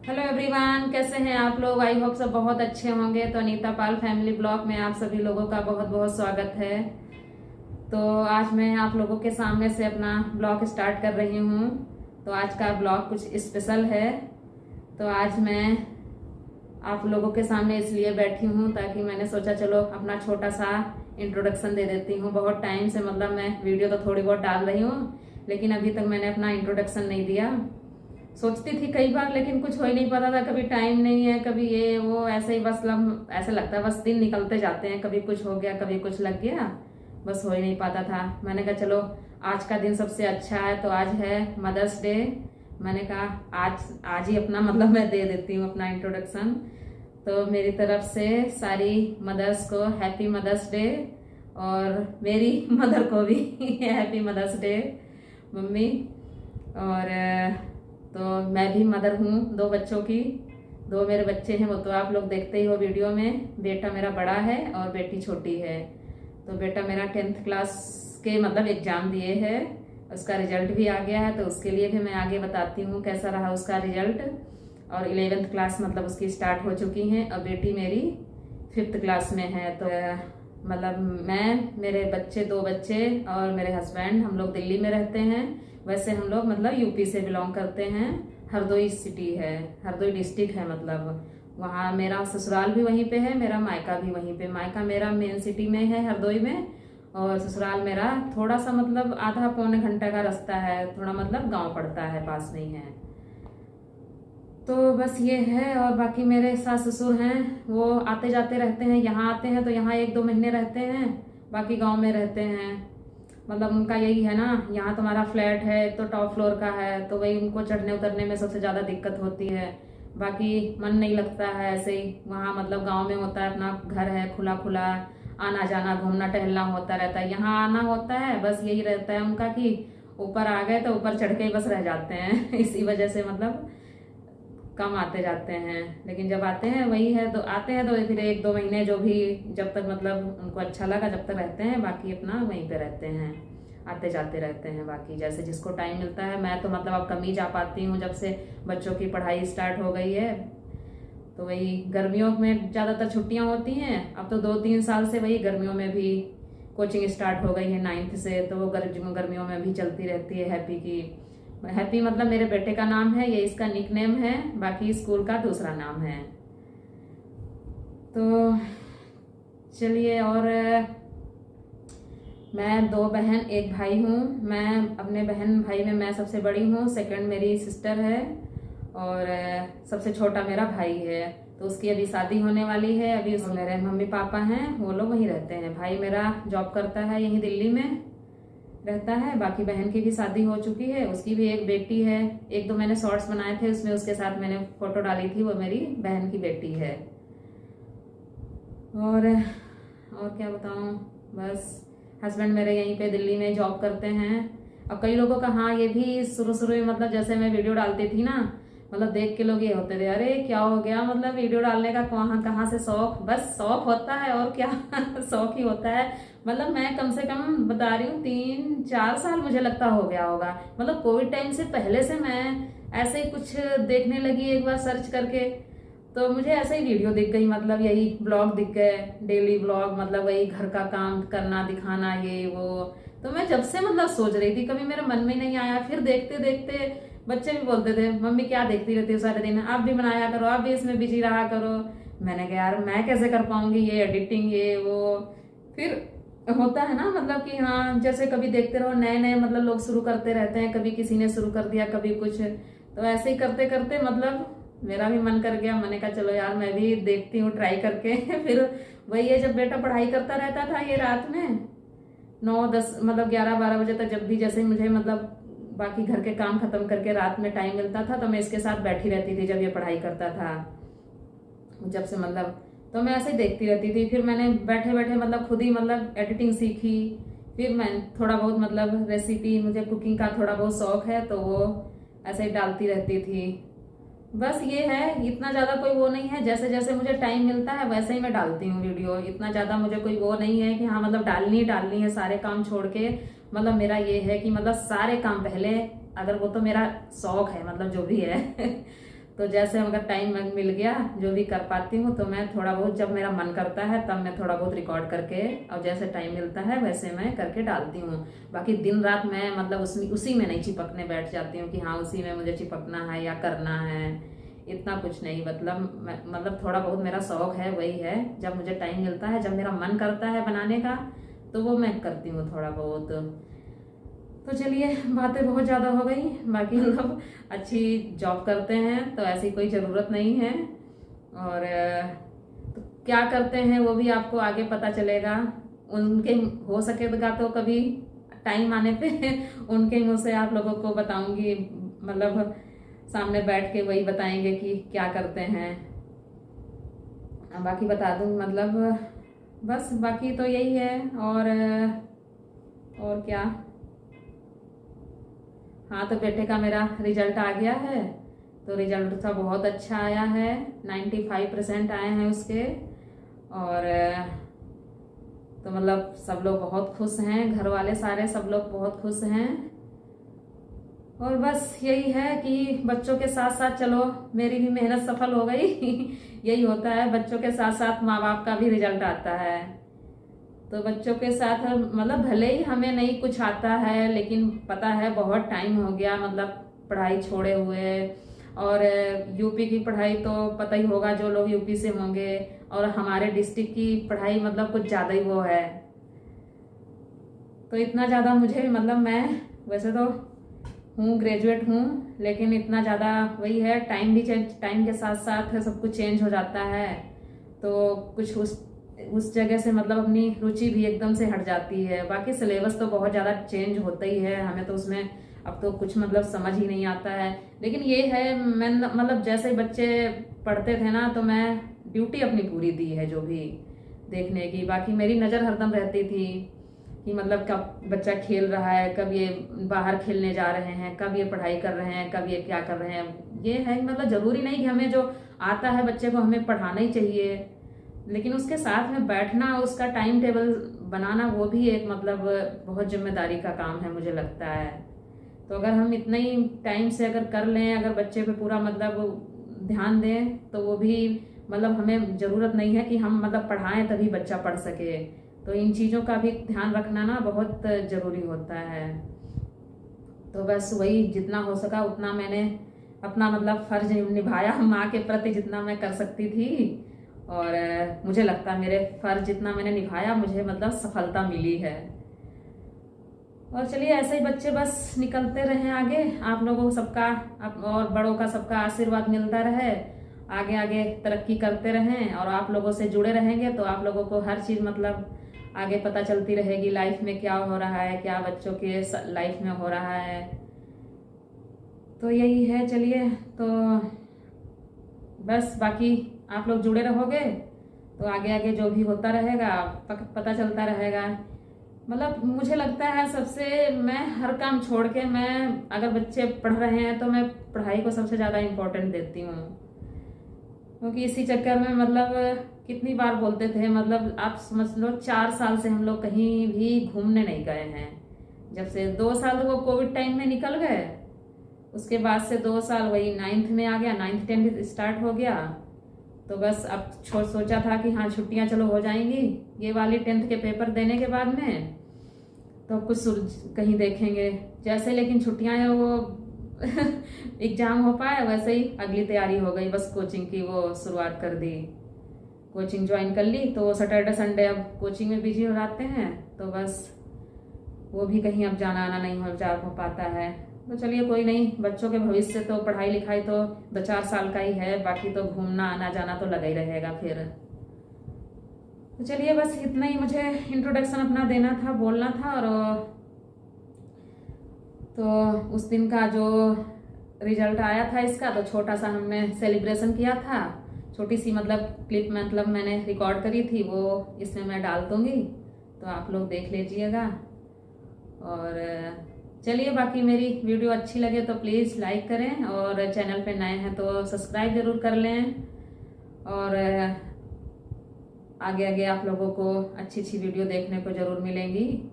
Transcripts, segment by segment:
Hello everyone, कैसे हैं आप लोग। आई होप सब बहुत अच्छे होंगे। तो अनीता पाल फैमिली ब्लॉग में आप सभी लोगों का बहुत बहुत स्वागत है। तो आज मैं आप लोगों के सामने से अपना ब्लॉग स्टार्ट कर रही हूँ। तो आज का ब्लॉग कुछ स्पेशल है। तो आज मैं आप लोगों के सामने इसलिए बैठी हूँ ताकि मैंने सोचा चलो अपना छोटा सा इंट्रोडक्शन दे देती हूँ। बहुत टाइम से मैं वीडियो तो थोड़ी बहुत डाल रही हूँ, लेकिन अभी तक मैंने अपना इंट्रोडक्शन नहीं दिया। सोचती थी कई बार, लेकिन कुछ हो ही नहीं पाता था। कभी टाइम नहीं है, कभी ये वो, ऐसे ही बस ऐसे लगता है बस दिन निकलते जाते हैं। कभी कुछ हो गया, कभी कुछ लग गया, बस हो ही नहीं पाता था। मैंने कहा चलो आज का दिन सबसे अच्छा है, तो आज है मदर्स डे। मैंने कहा आज आज ही अपना मैं दे देती हूँ अपना इंट्रोडक्शन। तो मेरी तरफ से सारी मदर्स को हैप्पी मदर्स डे, और मेरी मदर को भी हैप्पी मदर्स डे मम्मी। और तो मैं भी मदर हूँ दो बच्चों की। दो मेरे बच्चे हैं, वो तो आप लोग देखते ही हो वीडियो में। बेटा मेरा बड़ा है और बेटी छोटी है। तो बेटा मेरा 10th क्लास के एग्जाम दिए है, उसका रिजल्ट भी आ गया है। तो उसके लिए भी मैं आगे बताती हूँ कैसा रहा उसका रिजल्ट। और 11th क्लास उसकी स्टार्ट हो चुकी हैं। और बेटी मेरी 5th क्लास में है। तो मैं, मेरे बच्चे, दो बच्चे और मेरे हस्बैंड, हम लोग दिल्ली में रहते हैं। वैसे हम लोग यूपी से बिलोंग करते हैं। हरदोई सिटी है, हरदोई डिस्ट्रिक्ट है। वहाँ मेरा ससुराल भी वहीं पे है, मेरा मायका भी वहीं पे। मायका मेरा मेन सिटी में है, हरदोई में। और ससुराल मेरा थोड़ा सा आधा पौने घंटे का रास्ता है। थोड़ा गांव पड़ता है, पास नहीं है। तो बस ये है। और बाकी मेरे सास ससुर हैं, वो आते जाते रहते हैं। यहाँ आते हैं तो यहाँ 1-2 महीने रहते हैं, बाकी गांव में रहते हैं। उनका यही है ना, यहाँ तुम्हारा फ्लैट है तो टॉप फ्लोर का है, तो वही उनको चढ़ने उतरने में सबसे ज़्यादा दिक्कत होती है। बाकी मन नहीं लगता है ऐसे ही। वहाँ गांव में होता है, अपना घर है, खुला खुला आना जाना, घूमना टहलना होता रहता है। यहाँ आना होता है, बस यही रहता है उनका कि ऊपर आ गए तो ऊपर चढ़ के ही बस रह जाते हैं इसी वजह से कम आते जाते हैं। लेकिन जब आते हैं वही है, तो आते हैं तो फिर 1-2 महीने जो भी, जब तक उनको अच्छा लगा जब तक रहते हैं। बाकी अपना वहीं पे रहते हैं, आते जाते रहते हैं। बाकी जैसे जिसको टाइम मिलता है। मैं तो अब कम ही जा पाती हूँ, जब से बच्चों की पढ़ाई स्टार्ट हो गई है। तो वही गर्मियों में ज़्यादातर छुट्टियाँ होती हैं। अब तो 2-3 साल से वही गर्मियों में भी कोचिंग स्टार्ट हो गई है 9th से। तो वो गर्मियों में भी चलती रहती है हैप्पी की। हैप्पी मेरे बेटे का नाम है, ये इसका निक नेम है। बाकी स्कूल का दूसरा नाम है। तो चलिए। और मैं 2 बहन 1 भाई हूँ। मैं अपने बहन भाई में मैं सबसे बड़ी हूँ। सेकंड मेरी सिस्टर है, और सबसे छोटा मेरा भाई है। तो उसकी अभी शादी होने वाली है। अभी मेरे मम्मी पापा हैं, वो लोग वहीं रहते हैं। भाई मेरा जॉब करता है, यहीं दिल्ली में रहता है। बाकी बहन की भी शादी हो चुकी है, उसकी भी एक बेटी है। 1-2 मैंने शॉर्ट्स बनाए थे, उसमें उसके साथ मैंने फोटो डाली थी, वो मेरी बहन की बेटी है। और क्या बताऊं, बस हस्बैंड मेरे यहीं पे दिल्ली में जॉब करते हैं। अब कई लोगों का, हाँ, ये भी शुरू में जैसे मैं वीडियो डालती थी ना, देख के लोग ये होते थे, अरे क्या हो गया, वीडियो डालने का कहाँ से शौक। बस शौक होता है और क्या शौक ही होता है। मैं कम से कम बता रही हूँ 3-4 साल मुझे लगता हो गया होगा। कोविड टाइम से पहले से मैं ऐसे ही कुछ देखने लगी, एक बार सर्च करके। तो मुझे ऐसे ही वीडियो दिख गई, यही ब्लॉग दिख गए, डेली ब्लॉग, वही घर का काम करना, दिखाना, ये वो। तो मैं जब से सोच रही थी, कभी मेरे मन में नहीं आया। फिर देखते देखते बच्चे भी बोलते थे, मम्मी क्या देखती रहती हो सारे दिन, आप भी बनाया करो, आप भी इसमें बिजी रहा करो। मैंने कहा यार मैं कैसे कर पाऊंगी ये एडिटिंग, ये वो। फिर होता है ना कि हाँ, जैसे कभी देखते रहो, नए नए लोग शुरू करते रहते हैं। कभी किसी ने शुरू कर दिया, कभी कुछ। तो ऐसे ही करते करते मेरा भी मन कर गया। मैंने कहा चलो यार मैं भी देखती हूँ ट्राई करके फिर वही है, जब बेटा पढ़ाई करता रहता था, ये रात में 9-10 11-12 बजे तक, जब भी जैसे मुझे बाकी घर के काम खत्म करके रात में टाइम मिलता था, तो मैं इसके साथ बैठी रहती थी जब ये पढ़ाई करता था। जब से तो मैं ऐसे ही देखती रहती थी। फिर मैंने बैठे बैठे खुद ही एडिटिंग सीखी। फिर मैं थोड़ा बहुत रेसिपी, मुझे कुकिंग का थोड़ा बहुत शौक है, तो वो ऐसे ही डालती रहती थी। बस ये है, इतना ज़्यादा कोई वो नहीं है। जैसे जैसे मुझे टाइम मिलता है वैसे ही मैं डालती हूँ वीडियो। इतना ज़्यादा मुझे कोई वो नहीं है कि हाँ डालनी है सारे काम छोड़ के। मेरा ये है कि सारे काम पहले, अगर वो तो मेरा शौक है जो भी है तो जैसे अगर टाइम मिल गया जो भी कर पाती हूँ, तो मैं थोड़ा बहुत जब मेरा मन करता है तब मैं थोड़ा बहुत रिकॉर्ड करके, और जैसे टाइम मिलता है वैसे मैं करके डालती हूँ। बाकी दिन रात मैं मतलब उसी में नहीं चिपकने बैठ जाती हूँ कि हाँ उसी में मुझे चिपकना है या करना है, इतना कुछ नहीं। मतलब थोड़ा बहुत मेरा शौक है, वही है, जब मुझे टाइम मिलता है, जब मेरा मन करता है बनाने का, तो वो मैं करती हूँ थोड़ा बहुत। तो चलिए, बातें बहुत ज़्यादा हो गई। बाकी लोग अच्छी जॉब करते हैं तो ऐसी कोई ज़रूरत नहीं है, और तो क्या करते हैं वो भी आपको आगे पता चलेगा। उनके हो सकेगा तो कभी टाइम आने पे उनके मुँह से आप लोगों को बताऊंगी, मतलब सामने बैठ के वही बताएंगे कि क्या करते हैं। बाकी बता दूँ, मतलब बस बाकी तो यही है। और क्या, हाँ तो बेटे का मेरा रिजल्ट आ गया है, तो रिजल्ट तो बहुत अच्छा आया है, 95% आए हैं उसके। और तो मतलब सब लोग बहुत खुश हैं, घर वाले सारे सब लोग बहुत खुश हैं। और बस यही है कि बच्चों के साथ साथ चलो मेरी भी मेहनत सफल हो गई यही होता है, बच्चों के साथ साथ माँ बाप का भी रिजल्ट आता है। तो बच्चों के साथ मतलब भले ही हमें नहीं कुछ आता है, लेकिन पता है बहुत टाइम हो गया मतलब पढ़ाई छोड़े हुए। और यूपी की पढ़ाई तो पता ही होगा जो लोग यूपी से होंगे, और हमारे डिस्ट्रिक्ट की पढ़ाई मतलब कुछ ज़्यादा ही वो है। तो इतना ज़्यादा मुझे मतलब मैं वैसे तो हूँ, ग्रेजुएट हूँ, लेकिन इतना ज़्यादा वही है, टाइम भी चेंज, टाइम के साथ साथ सब कुछ चेंज हो जाता है। तो कुछ उस जगह से मतलब अपनी रुचि भी एकदम से हट जाती है। बाकी सिलेबस तो बहुत ज़्यादा चेंज होता ही है, हमें तो उसमें अब तो कुछ मतलब समझ ही नहीं आता है। लेकिन ये है, मैं मतलब जैसे बच्चे पढ़ते थे ना, तो मैं ड्यूटी अपनी पूरी दी है जो भी देखने की। बाकी मेरी नज़र हरदम रहती थी कि मतलब कब बच्चा खेल रहा है, कब ये बाहर खेलने जा रहे हैं, कब ये पढ़ाई कर रहे हैं, कब ये क्या कर रहे हैं। ये है मतलब ज़रूरी नहीं कि हमें जो आता है बच्चे को हमें पढ़ाना ही चाहिए, लेकिन उसके साथ में बैठना, उसका टाइम टेबल बनाना, वो भी एक मतलब बहुत जिम्मेदारी का काम है मुझे लगता है। तो अगर हम इतना ही टाइम से अगर कर लें, अगर बच्चे पे पूरा मतलब ध्यान दें, तो वो भी मतलब हमें ज़रूरत नहीं है कि हम मतलब पढ़ाएं तभी बच्चा पढ़ सके। तो इन चीज़ों का भी ध्यान रखना ना बहुत ज़रूरी होता है। तो बस वही जितना हो सका उतना मैंने अपना मतलब फर्ज निभाया माँ के प्रति, जितना मैं कर सकती थी। और मुझे लगता है मेरे फर्ज जितना मैंने निभाया, मुझे मतलब सफलता मिली है। और चलिए ऐसे ही बच्चे बस निकलते रहें आगे, आप लोगों सबका और बड़ों का सबका आशीर्वाद मिलता रहे, आगे आगे तरक्की करते रहें, और आप लोगों से जुड़े रहेंगे तो आप लोगों को हर चीज़ मतलब आगे पता चलती रहेगी, लाइफ में क्या हो रहा है, क्या बच्चों के लाइफ में हो रहा है। तो यही है। चलिए, तो बस बाकी आप लोग जुड़े रहोगे तो आगे आगे जो भी होता रहेगा पता चलता रहेगा। मतलब मुझे लगता है सबसे, मैं हर काम छोड़ के, मैं अगर बच्चे पढ़ रहे हैं तो मैं पढ़ाई को सबसे ज़्यादा इम्पोर्टेंट देती हूँ। क्योंकि इसी चक्कर में मतलब कितनी बार बोलते थे, मतलब आप समझ लो 4 साल से हम लोग कहीं भी घूमने नहीं गए हैं। जब से 2 साल वो कोविड टाइम में निकल गए, उसके बाद से 2 साल वही 9th में आ गया, 9th 10th स्टार्ट हो गया। तो बस अब सोचा था कि हाँ छुट्टियां चलो हो जाएंगी ये वाली 10th के पेपर देने के बाद में, तो कुछ कहीं देखेंगे जैसे। लेकिन छुट्टियां वो एग्जाम हो पाए, वैसे ही अगली तैयारी हो गई, बस कोचिंग की वो शुरुआत कर दी, कोचिंग ज्वाइन कर ली। तो सैटरडे संडे अब कोचिंग में बिजी हो जाते हैं, तो बस वो भी कहीं अब जाना आना नहीं हो पाता है। तो चलिए कोई नहीं, बच्चों के भविष्य तो पढ़ाई लिखाई तो 2-4 साल का ही है, बाकी तो घूमना आना जाना तो लगा ही रहेगा फिर। तो चलिए बस इतना ही मुझे इंट्रोडक्शन अपना देना था, बोलना था। और तो उस दिन का जो रिजल्ट आया था इसका, तो छोटा सा हमने सेलिब्रेशन किया था, छोटी सी मतलब क्लिप मतलब मैंने रिकॉर्ड करी थी, वो इसमें मैं डाल दूंगी, तो आप लोग देख लीजिएगा। और चलिए बाकी मेरी वीडियो अच्छी लगे तो प्लीज़ लाइक करें, और चैनल पे नए हैं तो सब्सक्राइब ज़रूर कर लें। और आगे आगे आप लोगों को अच्छी अच्छी वीडियो देखने को ज़रूर मिलेंगी।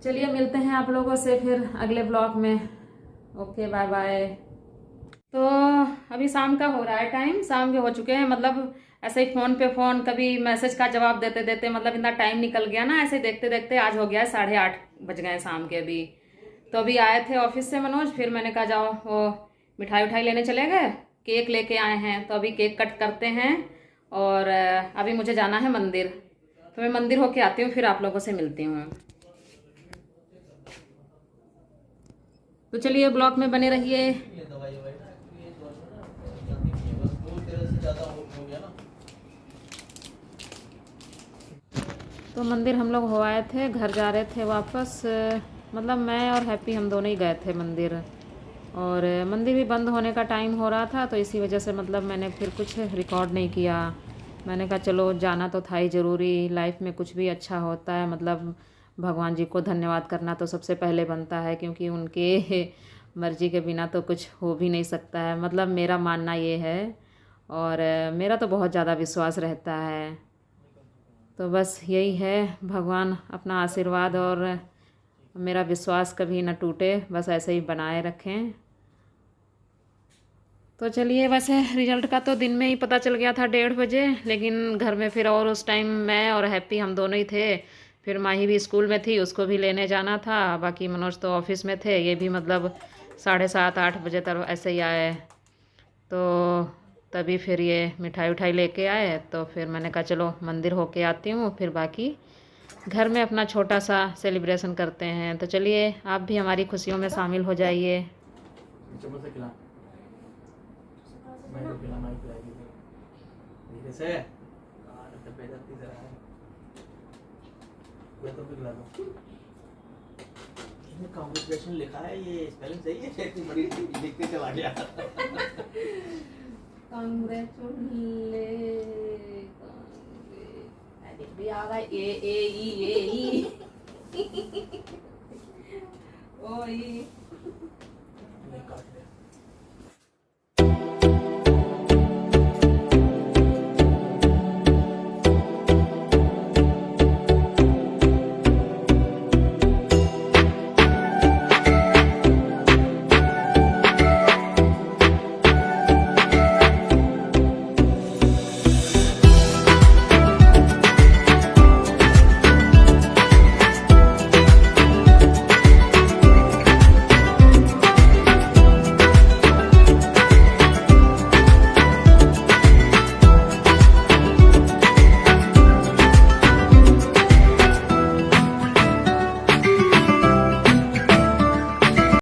चलिए मिलते हैं आप लोगों से फिर अगले ब्लॉग में। Okay, bye bye. तो अभी शाम का हो रहा है टाइम, शाम के हो चुके हैं। मतलब ऐसे ही फ़ोन पे फ़ोन, कभी मैसेज का जवाब देते देते मतलब इतना टाइम निकल गया ना, ऐसे देखते देखते आज हो गया है 8:30 बज गए शाम के अभी। तो अभी आए थे ऑफिस से मनोज, फिर मैंने कहा जाओ वो मिठाई उठाई लेने चले गए, केक लेके आए हैं तो अभी केक कट करते हैं। और अभी मुझे जाना है मंदिर, तो मैं मंदिर होके आती हूँ, फिर आप लोगों से मिलती हूँ। तो चलिए ब्लॉग में बने रहिए। तो मंदिर हम लोग हो आए थे, घर जा रहे थे वापस। मतलब मैं और हैप्पी हम दोनों ही गए थे मंदिर, और मंदिर भी बंद होने का टाइम हो रहा था, तो इसी वजह से मतलब मैंने फिर कुछ रिकॉर्ड नहीं किया। मैंने कहा चलो जाना तो था ही ज़रूरी, लाइफ में कुछ भी अच्छा होता है मतलब भगवान जी को धन्यवाद करना तो सबसे पहले बनता है, क्योंकि उनके मर्जी के बिना तो कुछ हो भी नहीं सकता है, मतलब मेरा मानना ये है। और मेरा तो बहुत ज़्यादा विश्वास रहता है। तो बस यही है, भगवान अपना आशीर्वाद और मेरा विश्वास कभी न टूटे, बस ऐसे ही बनाए रखें। तो चलिए, वैसे रिजल्ट का तो दिन में ही पता चल गया था 1:30 बजे, लेकिन घर में फिर और उस टाइम मैं और हैप्पी हम दोनों ही थे। फिर माही भी स्कूल में थी, उसको भी लेने जाना था, बाकी मनोज तो ऑफिस में थे। ये भी मतलब 7:30-8 बजे तक ऐसे ही आए। तो तभी फिर ये मिठाई उठाई लेके आए, तो फिर मैंने कहा चलो मंदिर होके आती हूँ, फिर बाकी घर में अपना छोटा सा सेलिब्रेशन करते हैं। तो चलिए आप भी हमारी खुशियों में शामिल हो जाइए। कांग्रेचुलेशन लिखा है, ये स्पेलिंग सही है? इतनी बड़ी लिखते चला गया। भी आ गया ए ए ई ए ई ओ ई